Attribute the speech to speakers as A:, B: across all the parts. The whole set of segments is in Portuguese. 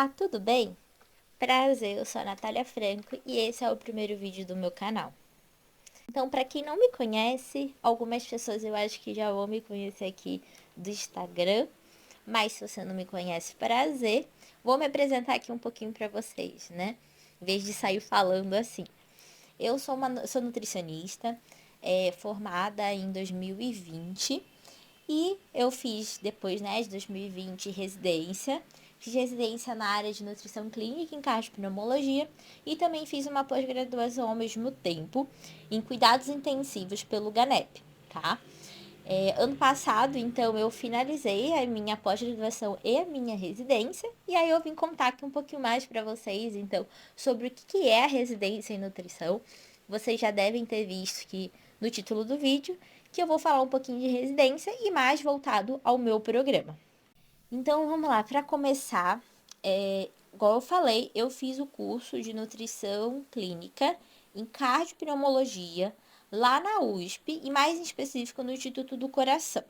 A: Olá, tudo bem? Prazer, eu sou a Natália Franco e esse é o primeiro vídeo do meu canal. Então, para quem não me conhece, algumas pessoas eu acho que já vão me conhecer aqui do Instagram, mas se você não me conhece, prazer. Vou me apresentar aqui um pouquinho para vocês, né? Em vez de sair falando assim. Eu sou nutricionista, formada em 2020 e eu fiz depois, né, de 2020, residência. Fiz residência na área de nutrição clínica em cardiopneumologia e também fiz uma pós-graduação ao mesmo tempo em cuidados intensivos pelo GANEP, tá? Ano passado, então, eu finalizei a minha pós-graduação e a minha residência, e aí eu vim contar aqui um pouquinho mais para vocês, então, sobre o que é a residência em nutrição. Vocês já devem ter visto que no título do vídeo que eu vou falar um pouquinho de residência e mais voltado ao meu programa. Então, vamos lá, para começar, igual eu falei, eu fiz o curso de nutrição clínica em cardiopneumologia lá na USP e mais em específico no Instituto do Coração.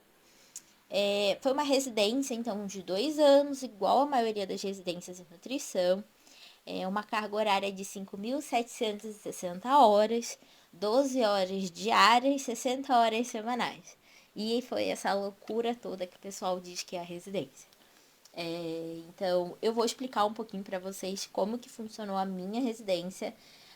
A: Foi uma residência, então, de 2 anos, igual a maioria das residências em nutrição. Uma carga horária de 5.760 horas, 12 horas diárias, 60 horas semanais. E foi essa loucura toda que o pessoal diz que é a residência. Então, eu vou explicar um pouquinho para vocês como que funcionou a minha residência,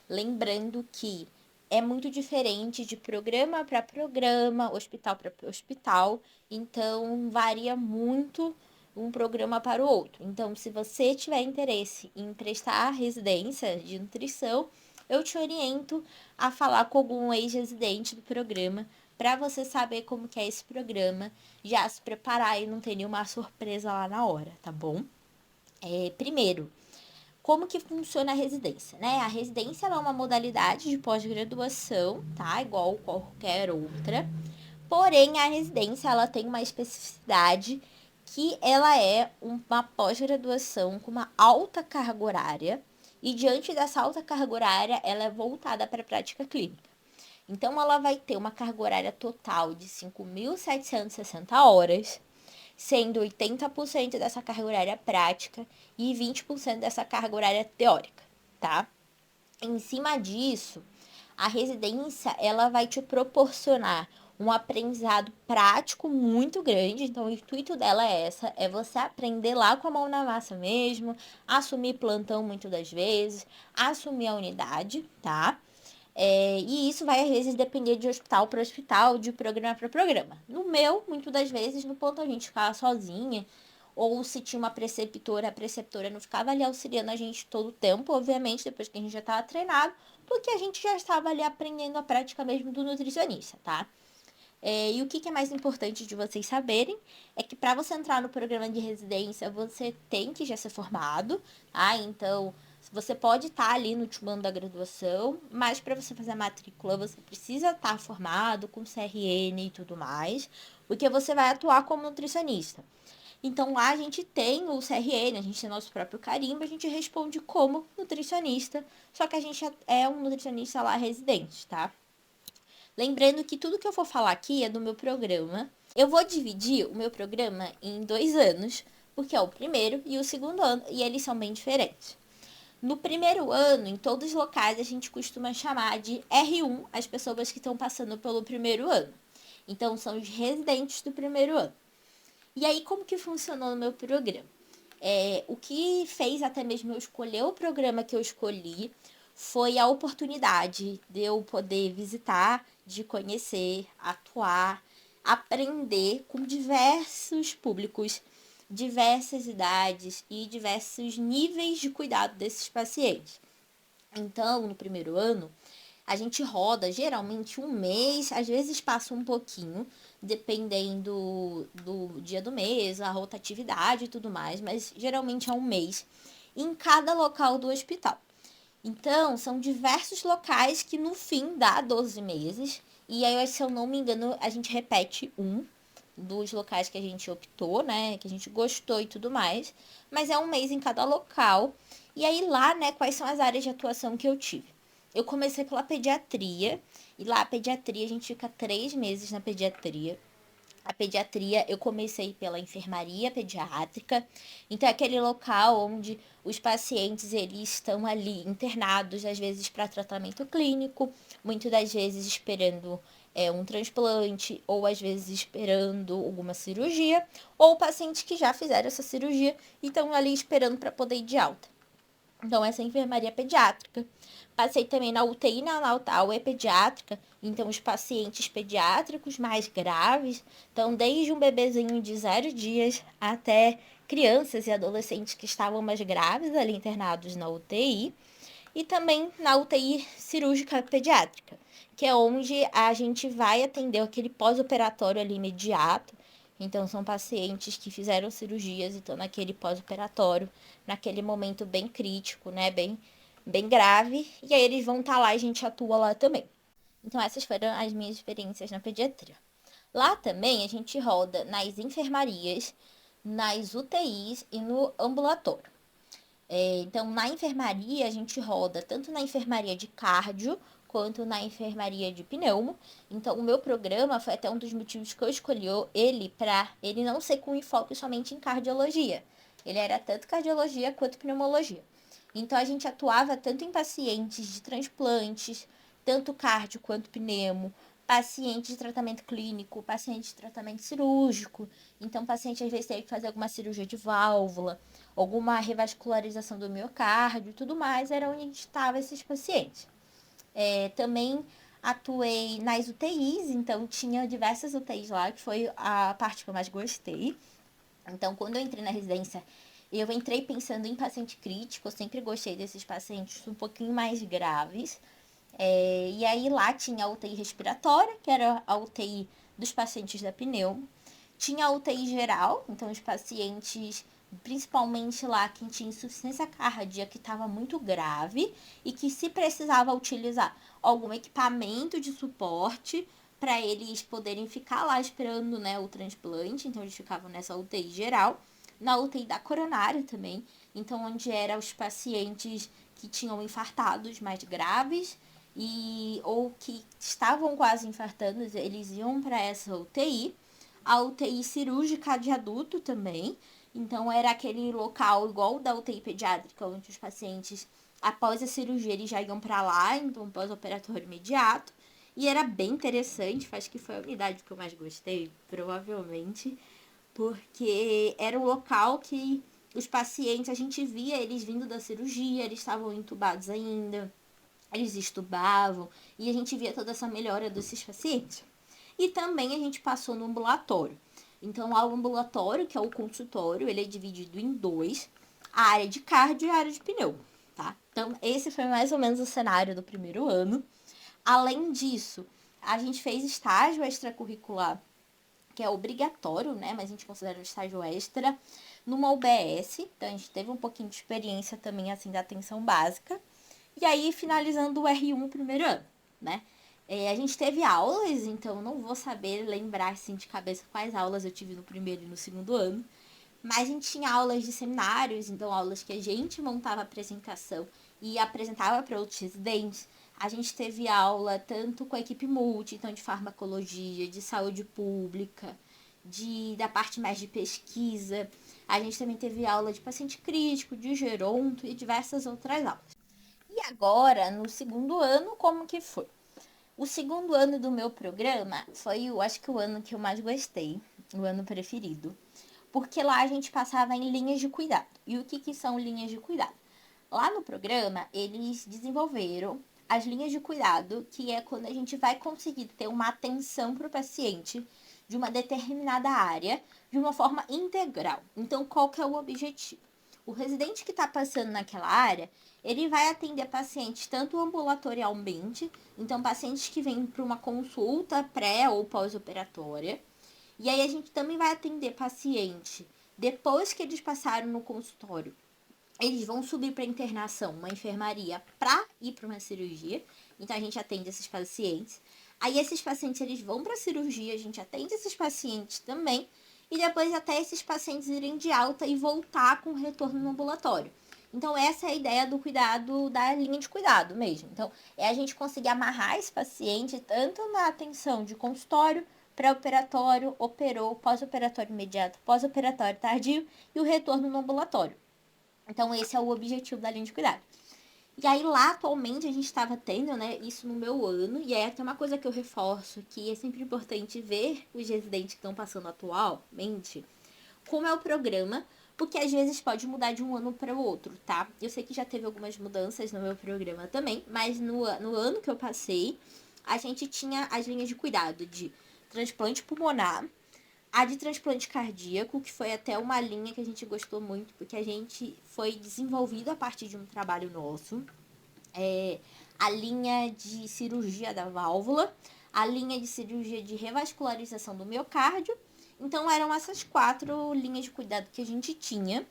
A: lembrando que é muito diferente de programa para programa, hospital para hospital, então varia muito um programa para o outro. Então, se você tiver interesse em prestar residência de nutrição, eu te oriento a falar com algum ex-residente do programa para você saber como que é esse programa, já se preparar e não ter nenhuma surpresa lá na hora, tá bom? Primeiro, como que funciona a residência, né? A residência é uma modalidade de pós-graduação, tá? Igual qualquer outra. Porém, a residência, ela tem uma especificidade que ela é uma pós-graduação com uma alta carga horária e diante dessa alta carga horária, ela é voltada para a prática clínica. Então, ela vai ter uma carga horária total de 5.760 horas, sendo 80% dessa carga horária prática e 20% dessa carga horária teórica, tá? Em cima disso, a residência, ela vai te proporcionar um aprendizado prático muito grande. Então, o intuito dela é você aprender lá com a mão na massa mesmo, assumir plantão muitas das vezes, assumir a unidade, tá? E isso vai, às vezes, depender de hospital para hospital, de programa para programa. No meu, muitas das vezes, no ponto a gente ficava sozinha, ou se tinha uma preceptora, a preceptora não ficava ali auxiliando a gente todo o tempo, obviamente, depois que a gente já estava treinado, porque a gente já estava ali aprendendo a prática mesmo do nutricionista, tá? E o que é mais importante de vocês saberem é que para você entrar no programa de residência, você tem que já ser formado, tá? Então, você pode estar ali no último ano da graduação, mas para você fazer a matrícula, você precisa estar formado com CRN e tudo mais, porque você vai atuar como nutricionista. Então, lá a gente tem o CRN, a gente tem nosso próprio carimbo, a gente responde como nutricionista, só que a gente é um nutricionista lá residente, tá? Lembrando que tudo que eu for falar aqui é do meu programa. Eu vou dividir o meu programa em 2 anos, porque é o primeiro e o segundo ano, e eles são bem diferentes. No primeiro ano, em todos os locais, a gente costuma chamar de R1 as pessoas que estão passando pelo primeiro ano. Então, são os residentes do primeiro ano. E aí, como que funcionou no meu programa? O que fez até mesmo eu escolher o programa que eu escolhi foi a oportunidade de eu poder visitar, de conhecer, atuar, aprender com diversos públicos, diversas idades e diversos níveis de cuidado desses pacientes. Então, no primeiro ano, a gente roda geralmente um mês, às vezes passa um pouquinho, dependendo do dia do mês, a rotatividade e tudo mais, mas geralmente é um mês em cada local do hospital. Então, são diversos locais que no fim dá 12 meses. E aí, se eu não me engano, a gente repete um dos locais que a gente optou, né? Que a gente gostou e tudo mais. Mas é um mês em cada local. E aí, lá, né, quais são as áreas de atuação que eu tive? Eu comecei pela pediatria. E lá, a pediatria, a gente fica 3 meses na pediatria. a pediatria, eu comecei pela enfermaria pediátrica. Então, é aquele local onde os pacientes, eles estão ali internados, às vezes para tratamento clínico, muitas das vezes esperando um transplante, ou às vezes esperando alguma cirurgia, ou pacientes que já fizeram essa cirurgia e estão ali esperando para poder ir de alta. Então, essa é a enfermaria pediátrica. Passei também na UTI neonatal e pediátrica. Então, os pacientes pediátricos mais graves. Então, desde um bebezinho de 0 dias até crianças e adolescentes que estavam mais graves ali internados na UTI. E também na UTI cirúrgica pediátrica, que é onde a gente vai atender aquele pós-operatório ali imediato. Então, são pacientes que fizeram cirurgias e estão naquele pós-operatório, naquele momento bem crítico, né? Bem grave. E aí eles vão estar lá e a gente atua lá também. Então, essas foram as minhas experiências na pediatria. Lá também a gente roda nas enfermarias, nas UTIs e no ambulatório. Então, na enfermaria, a gente roda tanto na enfermaria de cardio quanto na enfermaria de pneumo. Então, o meu programa foi até um dos motivos que eu escolhi ele para ele não ser com enfoque somente em cardiologia. Ele era tanto cardiologia quanto pneumologia. Então, a gente atuava tanto em pacientes de transplantes, tanto cardio quanto pneumo, paciente de tratamento clínico, paciente de tratamento cirúrgico. Então, o paciente às vezes teve que fazer alguma cirurgia de válvula, alguma revascularização do miocárdio e tudo mais, era onde estava esses pacientes. Também atuei nas UTIs, então tinha diversas UTIs lá, que foi a parte que eu mais gostei. Então, quando eu entrei na residência, eu entrei pensando em paciente crítico, eu sempre gostei desses pacientes um pouquinho mais graves. E aí lá tinha a UTI respiratória, que era a UTI dos pacientes da pneumo. Tinha a UTI geral, então os pacientes, principalmente lá quem tinha insuficiência cardíaca, que estava muito grave e que se precisava utilizar algum equipamento de suporte para eles poderem ficar lá esperando, né, o transplante. Então eles ficavam nessa UTI geral. Na UTI da coronária também, então onde eram os pacientes que tinham infartados mais graves ou que estavam quase infartando, eles iam para essa UTI. A UTI cirúrgica de adulto também, então era aquele local igual da UTI pediátrica, onde os pacientes, após a cirurgia, eles já iam para lá, então pós-operatório imediato. E era bem interessante, acho que foi a unidade que eu mais gostei, provavelmente, porque era um local que os pacientes, a gente via eles vindo da cirurgia, eles estavam entubados ainda, eles estubavam, e a gente via toda essa melhora desses pacientes. E também a gente passou no ambulatório. Então, o ambulatório, que é o consultório, ele é dividido em dois, a área de cardio e a área de pneu, tá? Então, esse foi mais ou menos o cenário do primeiro ano. Além disso, a gente fez estágio extracurricular, que é obrigatório, né? Mas a gente considera um estágio extra, numa UBS. Então, a gente teve um pouquinho de experiência também, assim, da atenção básica. E aí, finalizando o R1 primeiro ano, né? A gente teve aulas, então não vou saber lembrar, assim, de cabeça quais aulas eu tive no primeiro e no segundo ano. Mas a gente tinha aulas de seminários, então aulas que a gente montava a apresentação e apresentava para outros residentes. A gente teve aula tanto com a equipe multi, então de farmacologia, de saúde pública, da parte mais de pesquisa. A gente também teve aula de paciente crítico, de geronto e diversas outras aulas. E agora, no segundo ano, como que foi? O segundo ano do meu programa foi, eu acho que o ano que eu mais gostei, o ano preferido. Porque lá a gente passava em linhas de cuidado. E o que são linhas de cuidado? Lá no programa, eles desenvolveram as linhas de cuidado, que é quando a gente vai conseguir ter uma atenção para o paciente de uma determinada área de uma forma integral. Então, qual que é o objetivo? O residente que está passando naquela área, ele vai atender pacientes tanto ambulatorialmente, então pacientes que vêm para uma consulta pré ou pós-operatória, e aí a gente também vai atender paciente depois que eles passaram no consultório. Eles vão subir para internação, uma enfermaria, para ir para uma cirurgia. Então a gente atende esses pacientes. Aí esses pacientes eles vão para a cirurgia, a gente atende esses pacientes também. E depois até esses pacientes irem de alta e voltar com retorno no ambulatório. Então essa é a ideia do cuidado, da linha de cuidado mesmo. Então é a gente conseguir amarrar esse paciente tanto na atenção de consultório pré-operatório, operou, pós-operatório imediato, pós-operatório tardio e o retorno no ambulatório. Então, esse é o objetivo da linha de cuidado. E aí, lá, atualmente, a gente estava tendo, né, isso no meu ano, e aí até uma coisa que eu reforço, que é sempre importante ver os residentes que estão passando atualmente, como é o programa, porque às vezes pode mudar de um ano para o outro, tá? Eu sei que já teve algumas mudanças no meu programa também, mas no ano que eu passei, a gente tinha as linhas de cuidado de transplante pulmonar, a de transplante cardíaco, que foi até uma linha que a gente gostou muito, porque a gente foi desenvolvido a partir de um trabalho nosso. A linha de cirurgia da válvula, a linha de cirurgia de revascularização do miocárdio. Então, eram essas 4 linhas de cuidado que a gente tinha.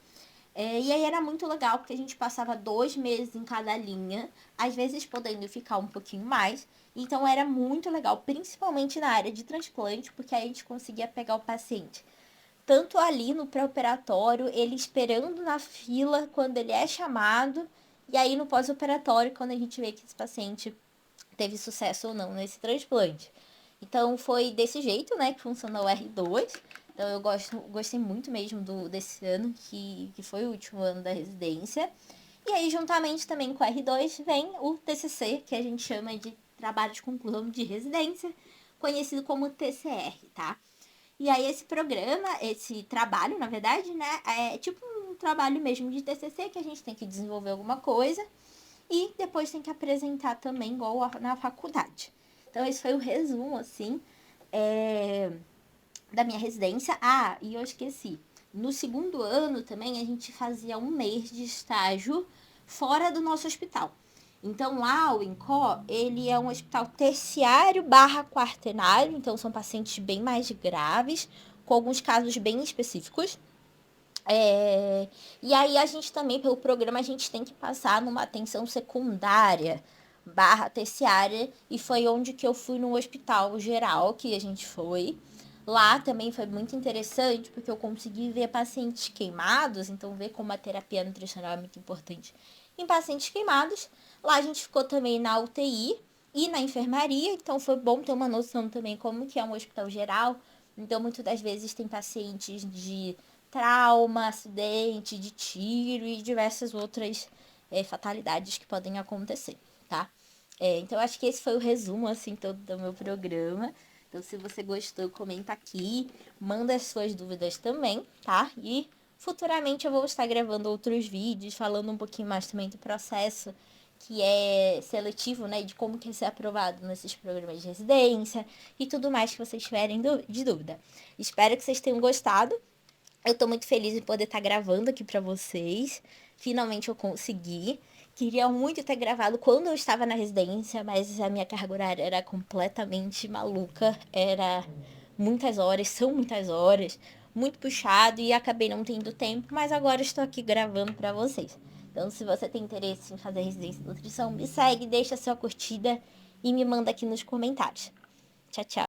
A: E aí era muito legal, porque a gente passava 2 meses em cada linha, às vezes podendo ficar um pouquinho mais. Então era muito legal, principalmente na área de transplante, porque aí a gente conseguia pegar o paciente tanto ali no pré-operatório, ele esperando na fila quando ele é chamado, e aí no pós-operatório, quando a gente vê que esse paciente teve sucesso ou não nesse transplante. Então foi desse jeito, né, que funciona o R2. Então eu gostei muito mesmo desse ano, que foi o último ano da residência. E aí, juntamente também com o R2, vem o TCC, que a gente chama de Trabalho de Conclusão de Residência, conhecido como TCR, tá? E aí esse programa, esse trabalho, na verdade, né, é tipo um trabalho mesmo de TCC, que a gente tem que desenvolver alguma coisa e depois tem que apresentar também igual na faculdade. Então esse foi o resumo, assim, da minha residência. Ah, e eu esqueci. No segundo ano também a gente fazia um mês de estágio fora do nosso hospital. Então lá o INCO, ele é um hospital terciário barra quaternário, então são pacientes bem mais graves, com alguns casos bem específicos. E aí a gente também, pelo programa, a gente tem que passar numa atenção secundária barra terciária, e foi onde que eu fui no hospital geral que a gente foi. Lá também foi muito interessante, porque eu consegui ver pacientes queimados, então ver como a terapia nutricional é muito importante em pacientes queimados. Lá a gente ficou também na UTI e na enfermaria, então foi bom ter uma noção também como que é um hospital geral. Então, muitas das vezes tem pacientes de trauma, acidente, de tiro e diversas outras fatalidades que podem acontecer, tá? Então, acho que esse foi o resumo, assim, todo do meu programa. Então, se você gostou, comenta aqui, manda as suas dúvidas também, tá? E futuramente eu vou estar gravando outros vídeos, falando um pouquinho mais também do processo que é seletivo, né? De como que é ser aprovado nesses programas de residência e tudo mais que vocês tiverem de dúvida. Espero que vocês tenham gostado. Eu tô muito feliz de poder estar gravando aqui pra vocês. Finalmente eu consegui. Queria muito ter gravado quando eu estava na residência, mas a minha carga horária era completamente maluca. Era muitas horas, são muitas horas, muito puxado e acabei não tendo tempo, mas agora estou aqui gravando pra vocês. Então, se você tem interesse em fazer residência em nutrição, me segue, deixa sua curtida e me manda aqui nos comentários. Tchau, tchau.